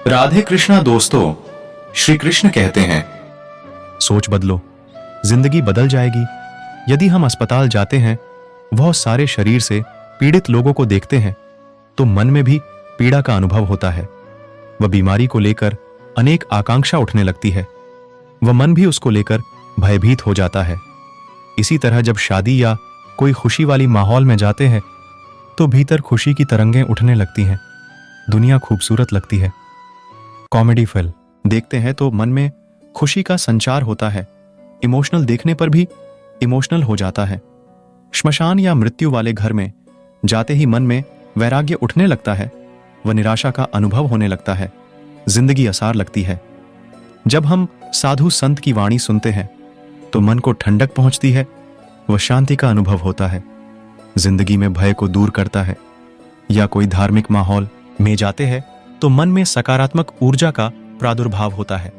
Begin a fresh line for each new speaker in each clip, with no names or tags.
राधे कृष्णा दोस्तों, श्री कृष्ण कहते हैं,
सोच बदलो, जिंदगी बदल जाएगी। यदि हम अस्पताल जाते हैं, बहुत सारे शरीर से पीड़ित लोगों को देखते हैं, तो मन में भी पीड़ा का अनुभव होता है। वह बीमारी को लेकर अनेक आकांक्षा उठने लगती है। वह मन भी उसको लेकर भयभीत हो जाता है। इसी तरह जब शादी या कोई खुशी वाली माहौल में जाते हैं, तो भीतर खुशी की तरंगें उठने लगती हैं। दुनिया खूबसूरत लगती है। कॉमेडी फिल्म देखते हैं तो मन में खुशी का संचार होता है। इमोशनल देखने पर भी इमोशनल हो जाता है। श्मशान या मृत्यु वाले घर में जाते ही मन में वैराग्य उठने लगता है। वह निराशा का अनुभव होने लगता है। जिंदगी आसार लगती है। जब हम साधु संत की वाणी सुनते हैं तो मन को ठंडक पहुंचती है। वह शांति का अनुभव होता है। जिंदगी में भय को दूर करता है। या कोई धार्मिक माहौल में जाते हैं तो मन में सकारात्मक ऊर्जा का प्रादुर्भाव होता है।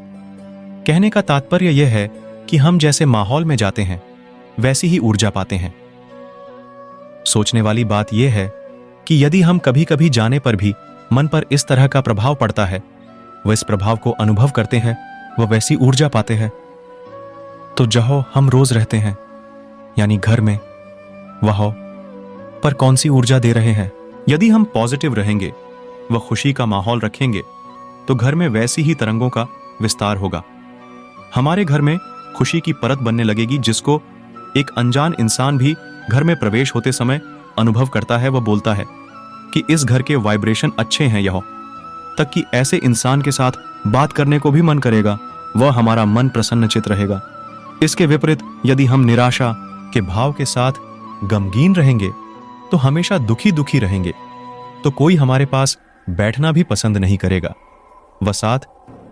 कहने का तात्पर्य यह है कि हम जैसे माहौल में जाते हैं वैसी ही ऊर्जा पाते हैं। सोचने वाली बात यह है कि यदि हम कभी कभी जाने पर भी मन पर इस तरह का प्रभाव पड़ता है, वह इस प्रभाव को अनुभव करते हैं, वह वैसी ऊर्जा पाते हैं। तो जहाँ हम रोज रहते हैं, यानी घर में, वह पर कौन सी ऊर्जा दे रहे हैं? यदि हम पॉजिटिव रहेंगे, वह खुशी का माहौल रखेंगे, तो घर में वैसी ही तरंगों का विस्तार होगा। हमारे घर में खुशी की परत बनने लगेगी, जिसको एक अनजान इंसान भी घर में प्रवेश होते समय अनुभव करता है। वह बोलता है कि इस घर के वाइब्रेशन अच्छे हैं, यह तक कि ऐसे इंसान के साथ बात करने को भी मन करेगा। वह हमारा मन प्रसन्नचित रहेगा। इसके विपरीत यदि हम निराशा के भाव के साथ गमगीन रहेंगे तो हमेशा दुखी दुखी रहेंगे, तो कोई हमारे पास बैठना भी पसंद नहीं करेगा। वह साथ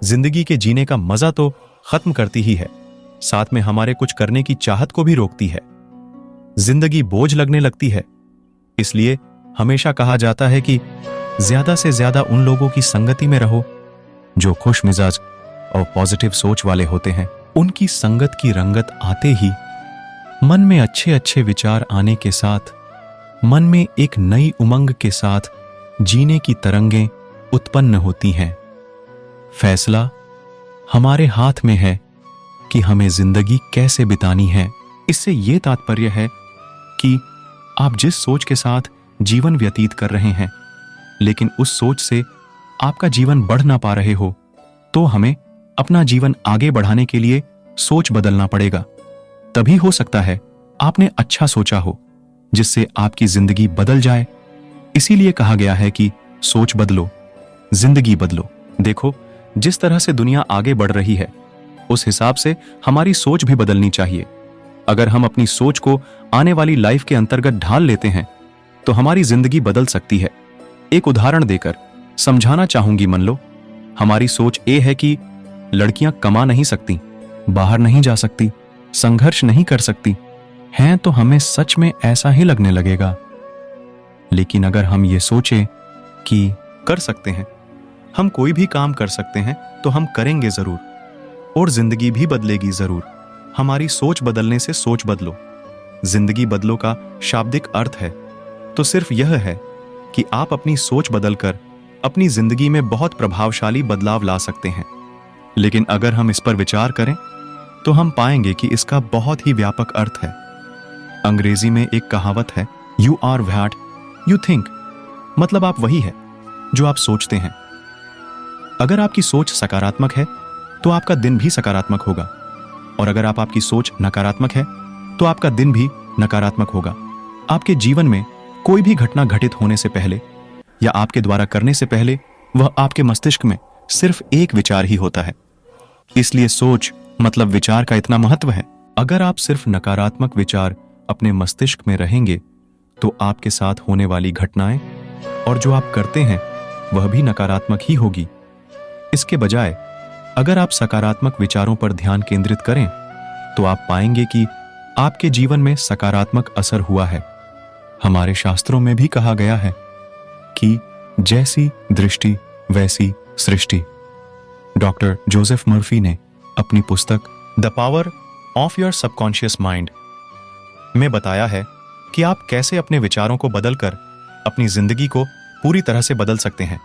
जिंदगी के जीने का मजा तो खत्म करती ही है, साथ में हमारे कुछ करने की चाहत को भी रोकती है। जिंदगी बोझ लगने लगती है। इसलिए हमेशा कहा जाता है कि ज्यादा से ज्यादा उन लोगों की संगति में रहो जो खुश मिजाज और पॉजिटिव सोच वाले होते हैं। उनकी संगत की रंगत आते ही मन में अच्छे अच्छे विचार आने के साथ, मन में एक नई उमंग के साथ जीने की तरंगें उत्पन्न होती हैं। फैसला हमारे हाथ में है कि हमें जिंदगी कैसे बितानी है। इससे यह तात्पर्य है कि आप जिस सोच के साथ जीवन व्यतीत कर रहे हैं, लेकिन उस सोच से आपका जीवन बढ़ ना पा रहे हो, तो हमें अपना जीवन आगे बढ़ाने के लिए सोच बदलना पड़ेगा। तभी हो सकता है आपने अच्छा सोचा हो, जिससे आपकी जिंदगी बदल जाए। इसीलिए कहा गया है कि सोच बदलो, जिंदगी बदलो। देखो, जिस तरह से दुनिया आगे बढ़ रही है, उस हिसाब से हमारी सोच भी बदलनी चाहिए। अगर हम अपनी सोच को आने वाली लाइफ के अंतर्गत ढाल लेते हैं, तो हमारी जिंदगी बदल सकती है। एक उदाहरण देकर समझाना चाहूंगी। मान लो हमारी सोच ये है कि लड़कियां कमा नहीं सकती, बाहर नहीं जा सकती, संघर्ष नहीं कर सकती हैं, तो हमें सच में ऐसा ही लगने लगेगा। लेकिन अगर हम ये सोचें कि कर सकते हैं, हम कोई भी काम कर सकते हैं, तो हम करेंगे जरूर, और जिंदगी भी बदलेगी जरूर। हमारी सोच बदलने से सोच बदलो। जिंदगी बदलो का शाब्दिक अर्थ है तो सिर्फ यह है कि आप अपनी सोच बदलकर अपनी जिंदगी में बहुत प्रभावशाली बदलाव ला सकते हैं। लेकिन अगर हम इस पर विचार करें तो हम पाएंगे कि इसका बहुत ही व्यापक अर्थ है। अंग्रेजी में एक कहावत है, you are what you think. मतलब आप वही है जो आप सोचते हैं। अगर आपकी सोच सकारात्मक है तो आपका दिन भी सकारात्मक होगा, और अगर आपकी सोच नकारात्मक है तो आपका दिन भी नकारात्मक होगा। आपके जीवन में कोई भी घटना घटित होने से पहले या आपके द्वारा करने से पहले वह आपके मस्तिष्क में सिर्फ एक विचार ही होता है। इसलिए सोच मतलब विचार का इतना महत्व है। अगर आप सिर्फ नकारात्मक विचार अपने मस्तिष्क में रहेंगे तो आपके साथ होने वाली घटनाएं और जो आप करते हैं वह भी नकारात्मक ही होगी। इसके बजाय अगर आप सकारात्मक विचारों पर ध्यान केंद्रित करें तो आप पाएंगे कि आपके जीवन में सकारात्मक असर हुआ है। हमारे शास्त्रों में भी कहा गया है कि जैसी दृष्टि वैसी सृष्टि। डॉक्टर जोसेफ मर्फी ने अपनी पुस्तक the power of your subconscious mind में बताया है कि आप कैसे अपने विचारों को बदलकर अपनी जिंदगी को पूरी तरह से बदल सकते हैं।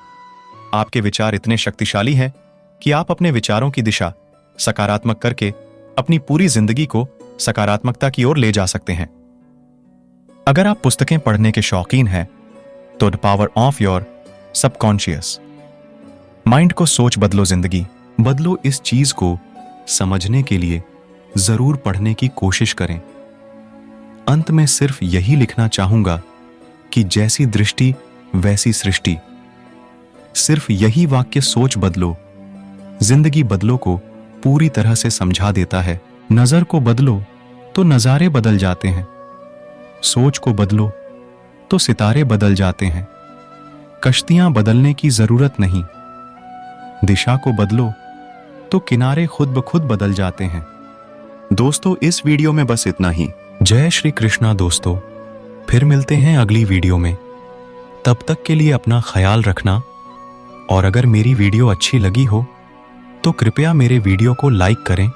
आपके विचार इतने शक्तिशाली हैं कि आप अपने विचारों की दिशा सकारात्मक करके अपनी पूरी जिंदगी को सकारात्मकता की ओर ले जा सकते हैं। अगर आप पुस्तकें पढ़ने के शौकीन हैं तो the power of your subconscious mind को सोच बदलो, जिंदगी बदलो, इस चीज को समझने के लिए जरूर पढ़ने की कोशिश करें। अंत में सिर्फ यही लिखना चाहूंगा कि जैसी दृष्टि वैसी सृष्टि। सिर्फ यही वाक्य सोच बदलो जिंदगी बदलो को पूरी तरह से समझा देता है। नजर को बदलो तो नजारे बदल जाते हैं, सोच को बदलो तो सितारे बदल जाते हैं। कश्तियां बदलने की जरूरत नहीं, दिशा को बदलो तो किनारे खुद ब खुद बदल जाते हैं। दोस्तों, इस वीडियो में बस इतना ही। जय श्री कृष्णा दोस्तों, फिर मिलते हैं अगली वीडियो में। तब तक के लिए अपना ख्याल रखना, और अगर मेरी वीडियो अच्छी लगी हो तो कृपया मेरे वीडियो को लाइक करें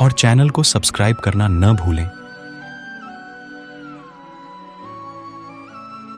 और चैनल को सब्सक्राइब करना न भूलें।